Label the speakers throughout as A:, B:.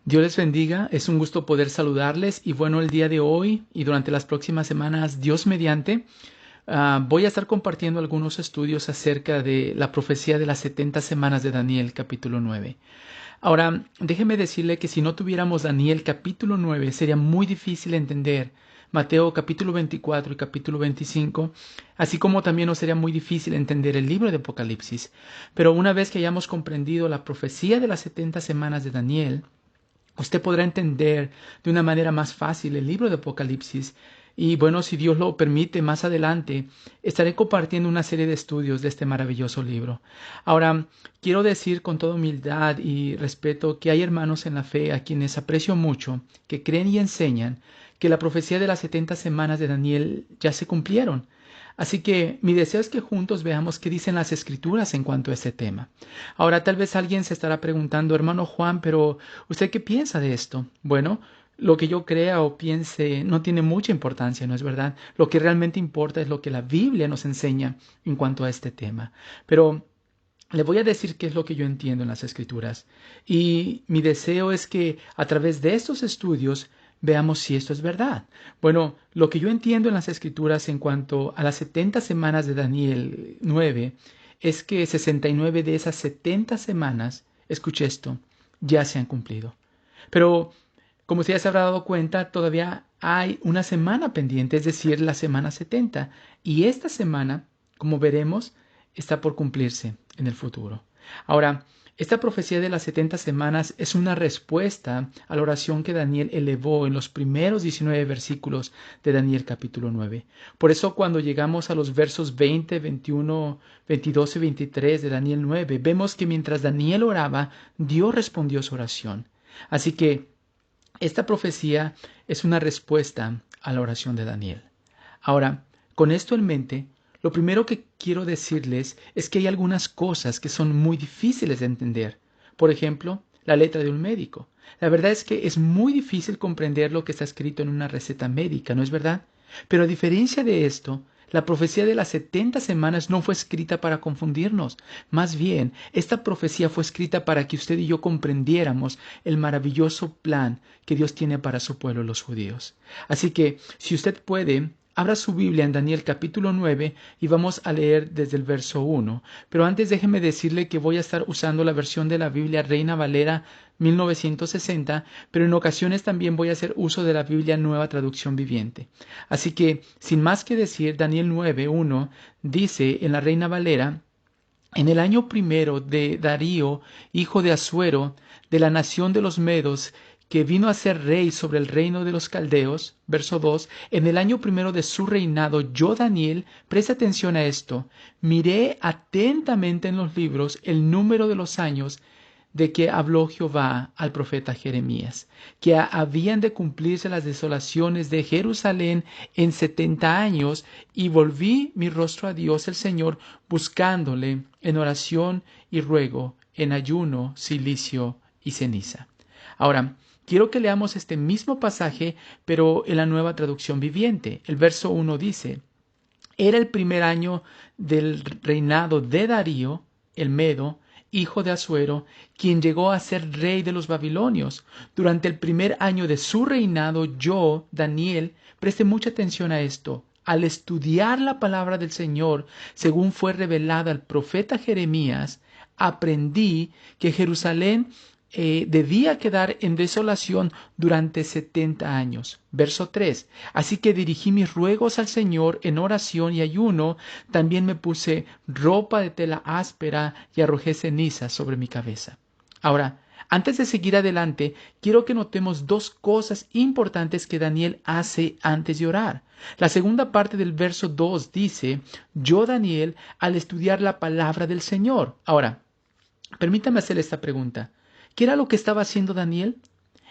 A: Dios les bendiga, es un gusto poder saludarles y bueno, el día de hoy y durante las próximas semanas, Dios mediante, voy a estar compartiendo algunos estudios acerca de la profecía de las 70 semanas de Daniel capítulo 9. Ahora, déjeme decirle que si no tuviéramos Daniel capítulo 9 sería muy difícil entender Mateo capítulo 24 y capítulo 25, así como también nos sería muy difícil entender el libro de Apocalipsis. Pero una vez que hayamos comprendido la profecía de las 70 semanas de Daniel, usted podrá entender de una manera más fácil el libro de Apocalipsis. Y bueno, si Dios lo permite, más adelante estaré compartiendo una serie de estudios de este maravilloso libro. Ahora, quiero decir con toda humildad y respeto que hay hermanos en la fe a quienes aprecio mucho, que creen y enseñan que la profecía de las 70 semanas de Daniel ya se cumplieron. Así que mi deseo es que juntos veamos qué dicen las escrituras en cuanto a este tema. Ahora tal vez alguien se estará preguntando, hermano Juan, pero ¿usted qué piensa de esto? Bueno, lo que yo crea o piense no tiene mucha importancia, ¿no es verdad? Lo que realmente importa es lo que la Biblia nos enseña en cuanto a este tema. Pero le voy a decir qué es lo que yo entiendo en las escrituras. Y mi deseo es que a través de estos estudios veamos si esto es verdad. Bueno, lo que yo entiendo en las escrituras en cuanto a las 70 semanas de Daniel 9 es que 69 de esas 70 semanas, escuche esto, ya se han cumplido. Pero, como usted ya se habrá dado cuenta, todavía hay una semana pendiente, es decir, la semana 70. Y esta semana, como veremos, está por cumplirse en el futuro. Ahora, esta profecía de las 70 semanas es una respuesta a la oración que Daniel elevó en los primeros 19 versículos de Daniel capítulo 9. Por eso cuando llegamos a los versos 20, 21, 22 y 23 de Daniel 9, vemos que mientras Daniel oraba, Dios respondió su oración. Así que esta profecía es una respuesta a la oración de Daniel. Ahora, con esto en mente, lo primero que quiero decirles es que hay algunas cosas que son muy difíciles de entender. Por ejemplo, la letra de un médico. La verdad es que es muy difícil comprender lo que está escrito en una receta médica, ¿no es verdad? Pero a diferencia de esto, la profecía de las 70 semanas no fue escrita para confundirnos. Más bien, esta profecía fue escrita para que usted y yo comprendiéramos el maravilloso plan que Dios tiene para su pueblo, los judíos. Así que, si usted puede, abra su Biblia en Daniel capítulo 9 y vamos a leer desde el verso 1. Pero antes déjeme decirle que voy a estar usando la versión de la Biblia Reina Valera 1960, pero en ocasiones también voy a hacer uso de la Biblia Nueva Traducción Viviente. Así que, sin más que decir, Daniel 9:1 dice en la Reina Valera: en el año primero de Darío, hijo de Asuero, de la nación de los Medos, que vino a ser rey sobre el reino de los caldeos, verso 2, en el año primero de su reinado, yo, Daniel, preste atención a esto, miré atentamente en los libros el número de los años de que habló Jehová al profeta Jeremías, que habían de cumplirse las desolaciones de Jerusalén en 70 años, y volví mi rostro a Dios el Señor, buscándole en oración y ruego, en ayuno, cilicio y ceniza. Ahora, quiero que leamos este mismo pasaje, pero en la Nueva Traducción Viviente. El verso 1 dice: era el primer año del reinado de Darío, el Medo, hijo de Asuero, quien llegó a ser rey de los babilonios. Durante el primer año de su reinado, yo, Daniel, presté mucha atención a esto. Al estudiar la palabra del Señor, según fue revelada al profeta Jeremías, aprendí que Jerusalén debía quedar en desolación durante 70 años. Verso 3. Así que dirigí mis ruegos al Señor en oración y ayuno, también me puse ropa de tela áspera y arrojé ceniza sobre mi cabeza. Ahora, antes de seguir adelante, quiero que notemos dos cosas importantes que Daniel hace antes de orar. La segunda parte del verso 2 dice: yo, Daniel, al estudiar la palabra del Señor. Ahora, permítame hacerle esta pregunta. ¿Qué era lo que estaba haciendo Daniel?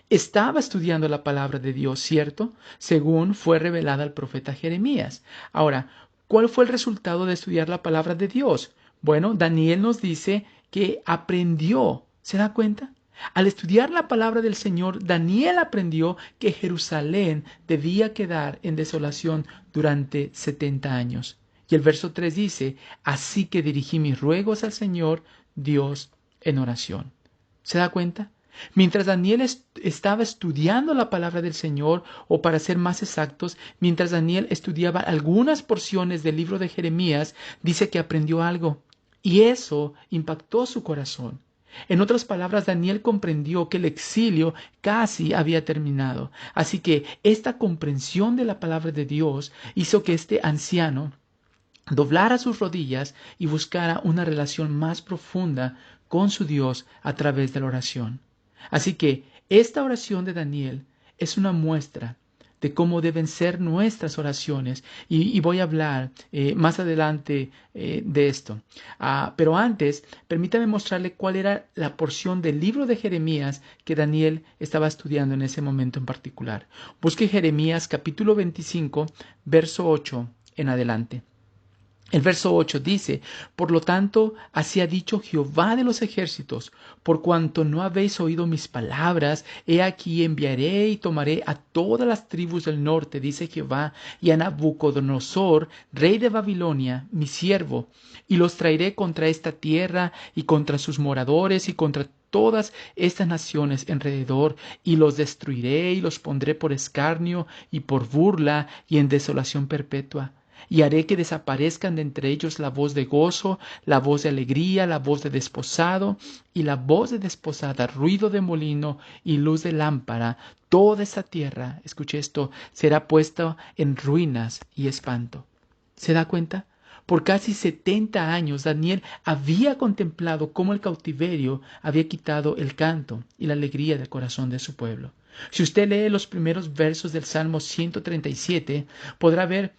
A: Estaba estudiando la palabra de Dios, ¿cierto? Según fue revelada al profeta Jeremías. Ahora, ¿cuál fue el resultado de estudiar la palabra de Dios? Bueno, Daniel nos dice que aprendió. ¿Se da cuenta? Al estudiar la palabra del Señor, Daniel aprendió que Jerusalén debía quedar en desolación durante 70 años. Y el verso 3 dice: así que dirigí mis ruegos al Señor Dios en oración. ¿Se da cuenta? Mientras Daniel estaba estudiando la palabra del Señor, o para ser más exactos, mientras Daniel estudiaba algunas porciones del libro de Jeremías, dice que aprendió algo, y eso impactó su corazón. En otras palabras, Daniel comprendió que el exilio casi había terminado. Así que esta comprensión de la palabra de Dios hizo que este anciano doblara sus rodillas y buscara una relación más profunda con su Dios a través de la oración. Así que esta oración de Daniel es una muestra de cómo deben ser nuestras oraciones, y voy a hablar más adelante de esto. Pero antes, permítame mostrarle cuál era la porción del libro de Jeremías que Daniel estaba estudiando en ese momento en particular. Busque Jeremías capítulo 25, verso 8 en adelante. El verso 8 dice: Por lo tanto, así ha dicho Jehová de los ejércitos, por cuanto no habéis oído mis palabras, he aquí enviaré y tomaré a todas las tribus del norte, dice Jehová, y a Nabucodonosor, rey de Babilonia, mi siervo, y los traeré contra esta tierra y contra sus moradores y contra todas estas naciones alrededor, y los destruiré y los pondré por escarnio y por burla y en desolación perpetua. Y haré que desaparezcan de entre ellos la voz de gozo, la voz de alegría, la voz de desposado y la voz de desposada, ruido de molino y luz de lámpara. Toda esta tierra, escuche esto, será puesta en ruinas y espanto. ¿Se da cuenta? Por casi 70 años Daniel había contemplado cómo el cautiverio había quitado el canto y la alegría del corazón de su pueblo. Si usted lee los primeros versos del Salmo 137, podrá ver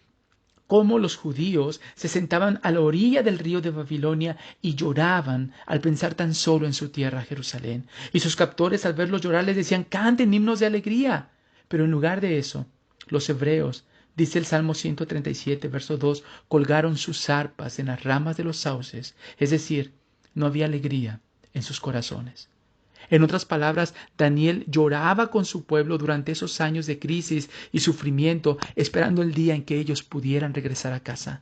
A: cómo los judíos se sentaban a la orilla del río de Babilonia y lloraban al pensar tan solo en su tierra, Jerusalén. Y sus captores, al verlos llorar, les decían: canten himnos de alegría. Pero en lugar de eso, los hebreos, dice el Salmo 137, verso 2, colgaron sus arpas en las ramas de los sauces, es decir, no había alegría en sus corazones. En otras palabras, Daniel lloraba con su pueblo durante esos años de crisis y sufrimiento, esperando el día en que ellos pudieran regresar a casa.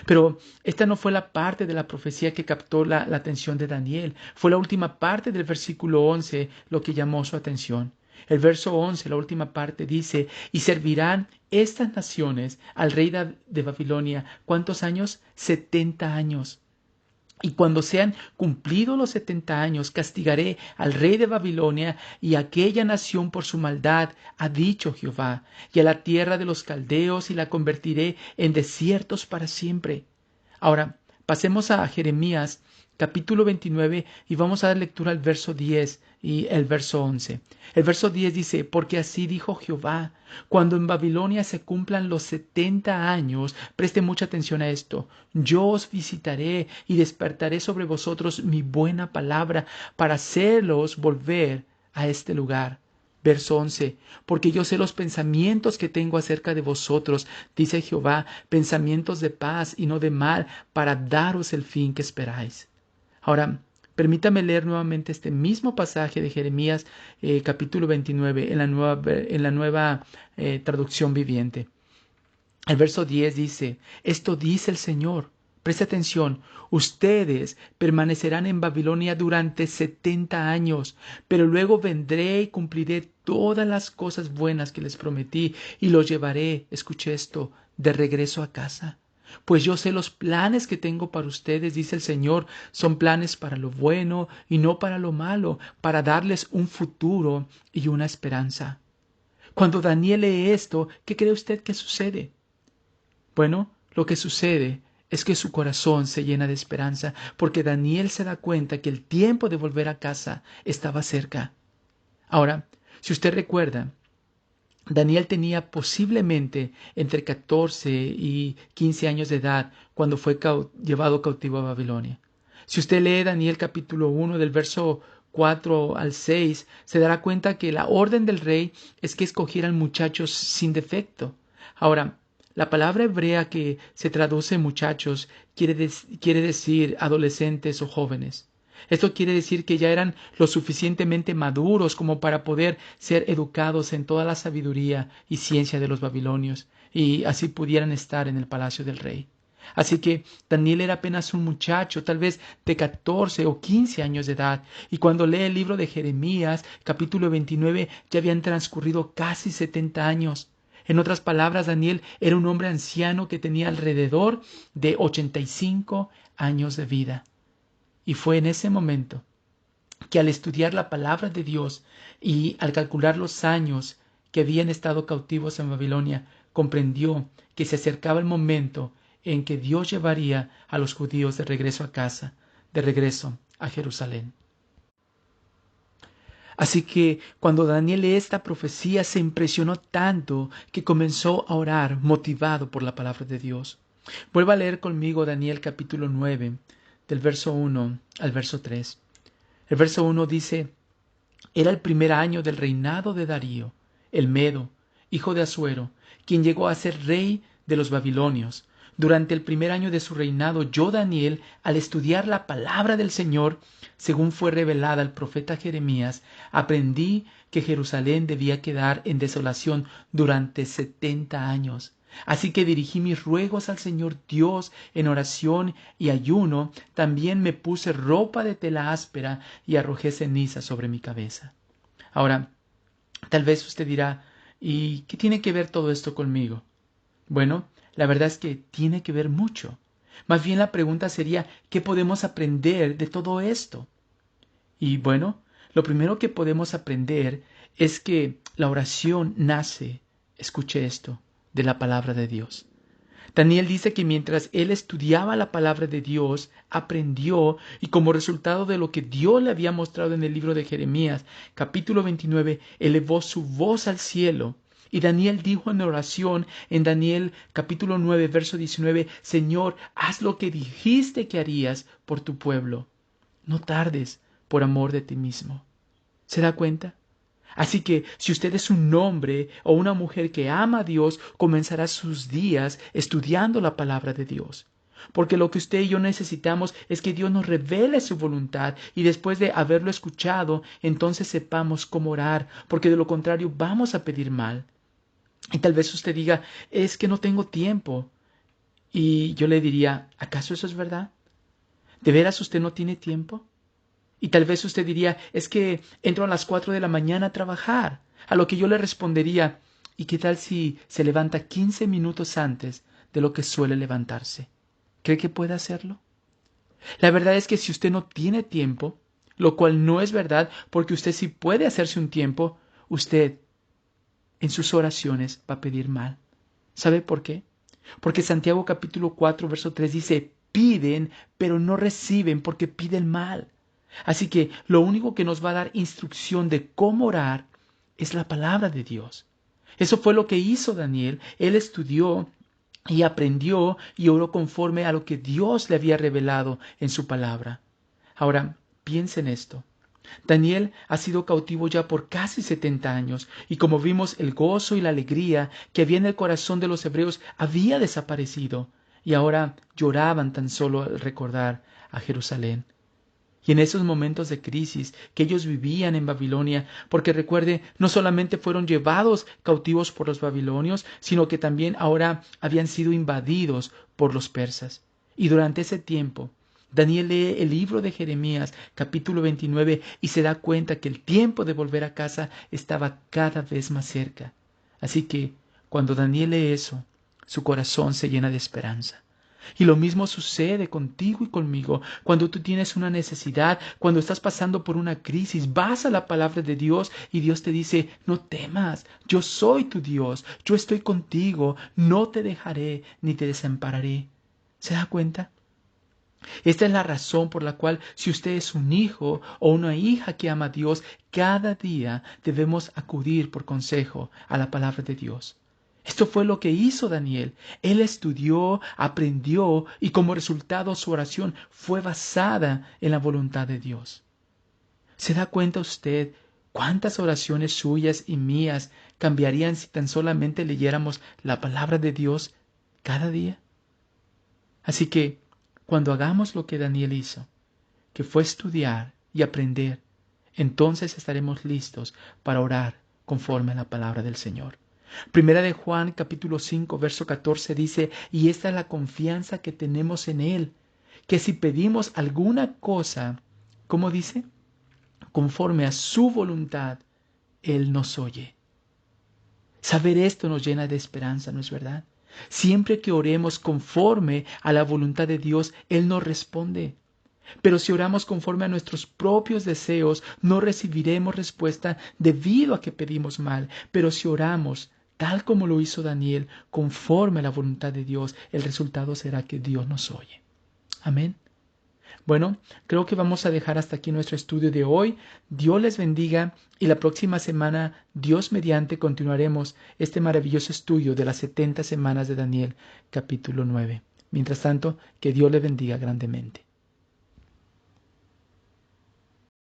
A: Pero esta no fue la parte de la profecía que captó la atención de Daniel. Fue la última parte del versículo 11 lo que llamó su atención. El verso 11, la última parte, dice: y servirán estas naciones al rey de Babilonia. ¿Cuántos años? 70 años. Y cuando sean cumplidos los 70 años, castigaré al rey de Babilonia y a aquella nación por su maldad, ha dicho Jehová, y a la tierra de los caldeos, y la convertiré en desiertos para siempre. Ahora, pasemos a Jeremías capítulo 29 y vamos a dar lectura al verso 10 y el verso 11. El verso 10 dice: porque así dijo Jehová, cuando en Babilonia se cumplan los 70 años, preste mucha atención a esto, yo os visitaré y despertaré sobre vosotros mi buena palabra para hacerlos volver a este lugar. Verso 11, porque yo sé los pensamientos que tengo acerca de vosotros, dice Jehová, pensamientos de paz y no de mal, para daros el fin que esperáis. Ahora, permítame leer nuevamente este mismo pasaje de Jeremías capítulo 29 en la nueva traducción viviente. El verso 10 dice: esto dice el Señor. Preste atención, ustedes permanecerán en Babilonia durante 70 años, pero luego vendré y cumpliré todas las cosas buenas que les prometí y los llevaré, escuche esto, de regreso a casa. Pues yo sé los planes que tengo para ustedes, dice el Señor, son planes para lo bueno y no para lo malo, para darles un futuro y una esperanza. Cuando Daniel lee esto, ¿qué cree usted que sucede? Bueno, lo que sucede es que su corazón se llena de esperanza, porque Daniel se da cuenta que el tiempo de volver a casa estaba cerca. Ahora, si usted recuerda, Daniel tenía posiblemente entre 14 y 15 años de edad cuando fue llevado cautivo a Babilonia. Si usted lee Daniel capítulo 1 del verso 4 al 6, se dará cuenta que la orden del rey es que escogieran muchachos sin defecto. Ahora, la palabra hebrea que se traduce muchachos quiere decir adolescentes o jóvenes. Esto quiere decir que ya eran lo suficientemente maduros como para poder ser educados en toda la sabiduría y ciencia de los babilonios, y así pudieran estar en el palacio del rey. Así que Daniel era apenas un muchacho, tal vez de 14 o 15 años de edad, y cuando lee el libro de Jeremías, capítulo 29, ya habían transcurrido casi 70 años. En otras palabras, Daniel era un hombre anciano que tenía alrededor de 85 años de vida. Y fue en ese momento que al estudiar la palabra de Dios y al calcular los años que habían estado cautivos en Babilonia, comprendió que se acercaba el momento en que Dios llevaría a los judíos de regreso a casa, de regreso a Jerusalén. Así que cuando Daniel lee esta profecía se impresionó tanto que comenzó a orar motivado por la palabra de Dios. Vuelva a leer conmigo Daniel capítulo 9, del verso 1 al verso 3. El verso 1 dice: Era el primer año del reinado de Darío, el Medo, hijo de Asuero, quien llegó a ser rey de los babilonios. Durante el primer año de su reinado, yo, Daniel, al estudiar la palabra del Señor, según fue revelada al profeta Jeremías, aprendí que Jerusalén debía quedar en desolación durante 70 años. Así que dirigí mis ruegos al Señor Dios en oración y ayuno. También me puse ropa de tela áspera y arrojé ceniza sobre mi cabeza. Ahora, tal vez usted dirá, ¿y qué tiene que ver todo esto conmigo? Bueno, la verdad es que tiene que ver mucho. Más bien la pregunta sería, ¿qué podemos aprender de todo esto? Y bueno, lo primero que podemos aprender es que la oración nace, escuche esto, de la palabra de Dios. Daniel dice que mientras él estudiaba la palabra de Dios, aprendió, y como resultado de lo que Dios le había mostrado en el libro de Jeremías, capítulo 29, elevó su voz al cielo. Y Daniel dijo en oración en Daniel capítulo 9, verso 19, Señor, haz lo que dijiste que harías por tu pueblo. No tardes por amor de ti mismo. ¿Se da cuenta? Así que si usted es un hombre o una mujer que ama a Dios, comenzará sus días estudiando la palabra de Dios. Porque lo que usted y yo necesitamos es que Dios nos revele su voluntad y después de haberlo escuchado, entonces sepamos cómo orar, porque de lo contrario vamos a pedir mal. Y tal vez usted diga, es que no tengo tiempo. Y yo le diría, ¿acaso eso es verdad? ¿De veras usted no tiene tiempo? Y tal vez usted diría, es que entro a las 4 de la mañana a trabajar. A lo que yo le respondería, ¿y qué tal si se levanta 15 minutos antes de lo que suele levantarse? ¿Cree que puede hacerlo? La verdad es que si usted no tiene tiempo, lo cual no es verdad, porque usted sí puede hacerse un tiempo, usted en sus oraciones va a pedir mal. ¿Sabe por qué? Porque Santiago capítulo 4, verso 3 dice, piden, pero no reciben porque piden mal. Así que lo único que nos va a dar instrucción de cómo orar es la palabra de Dios. Eso fue lo que hizo Daniel. Él estudió y aprendió y oró conforme a lo que Dios le había revelado en su palabra. Ahora, piensa en esto. Daniel ha sido cautivo ya por casi 70 años, y como vimos, el gozo y la alegría que había en el corazón de los hebreos había desaparecido, y ahora lloraban tan solo al recordar a Jerusalén. Y en esos momentos de crisis que ellos vivían en Babilonia, porque recuerde, no solamente fueron llevados cautivos por los babilonios, sino que también ahora habían sido invadidos por los persas. Y durante ese tiempo, Daniel lee el libro de Jeremías, capítulo 29, y se da cuenta que el tiempo de volver a casa estaba cada vez más cerca. Así que, cuando Daniel lee eso, su corazón se llena de esperanza. Y lo mismo sucede contigo y conmigo. Cuando tú tienes una necesidad, cuando estás pasando por una crisis, vas a la palabra de Dios y Dios te dice, no temas, yo soy tu Dios, yo estoy contigo, no te dejaré ni te desampararé. ¿Se da cuenta? Esta es la razón por la cual si usted es un hijo o una hija que ama a Dios, cada día debemos acudir por consejo a la palabra de Dios. Esto fue lo que hizo Daniel. Él estudió, aprendió y como resultado su oración fue basada en la voluntad de Dios. ¿Se da cuenta usted cuántas oraciones suyas y mías cambiarían si tan solamente leyéramos la palabra de Dios cada día? Así que, cuando hagamos lo que Daniel hizo, que fue estudiar y aprender, entonces estaremos listos para orar conforme a la palabra del Señor. Primera de Juan capítulo 5 verso 14 dice, y esta es la confianza que tenemos en Él, que si pedimos alguna cosa, ¿cómo dice? Conforme a su voluntad, Él nos oye. Saber esto nos llena de esperanza, ¿no es verdad? Siempre que oremos conforme a la voluntad de Dios, Él nos responde. Pero si oramos conforme a nuestros propios deseos, no recibiremos respuesta debido a que pedimos mal. Pero si oramos, tal como lo hizo Daniel, conforme a la voluntad de Dios, el resultado será que Dios nos oye. Amén. Bueno, creo que vamos a dejar hasta aquí nuestro estudio de hoy. Dios les bendiga y la próxima semana, Dios mediante, continuaremos este maravilloso estudio de las 70 semanas de Daniel, capítulo 9. Mientras tanto, que Dios les bendiga grandemente.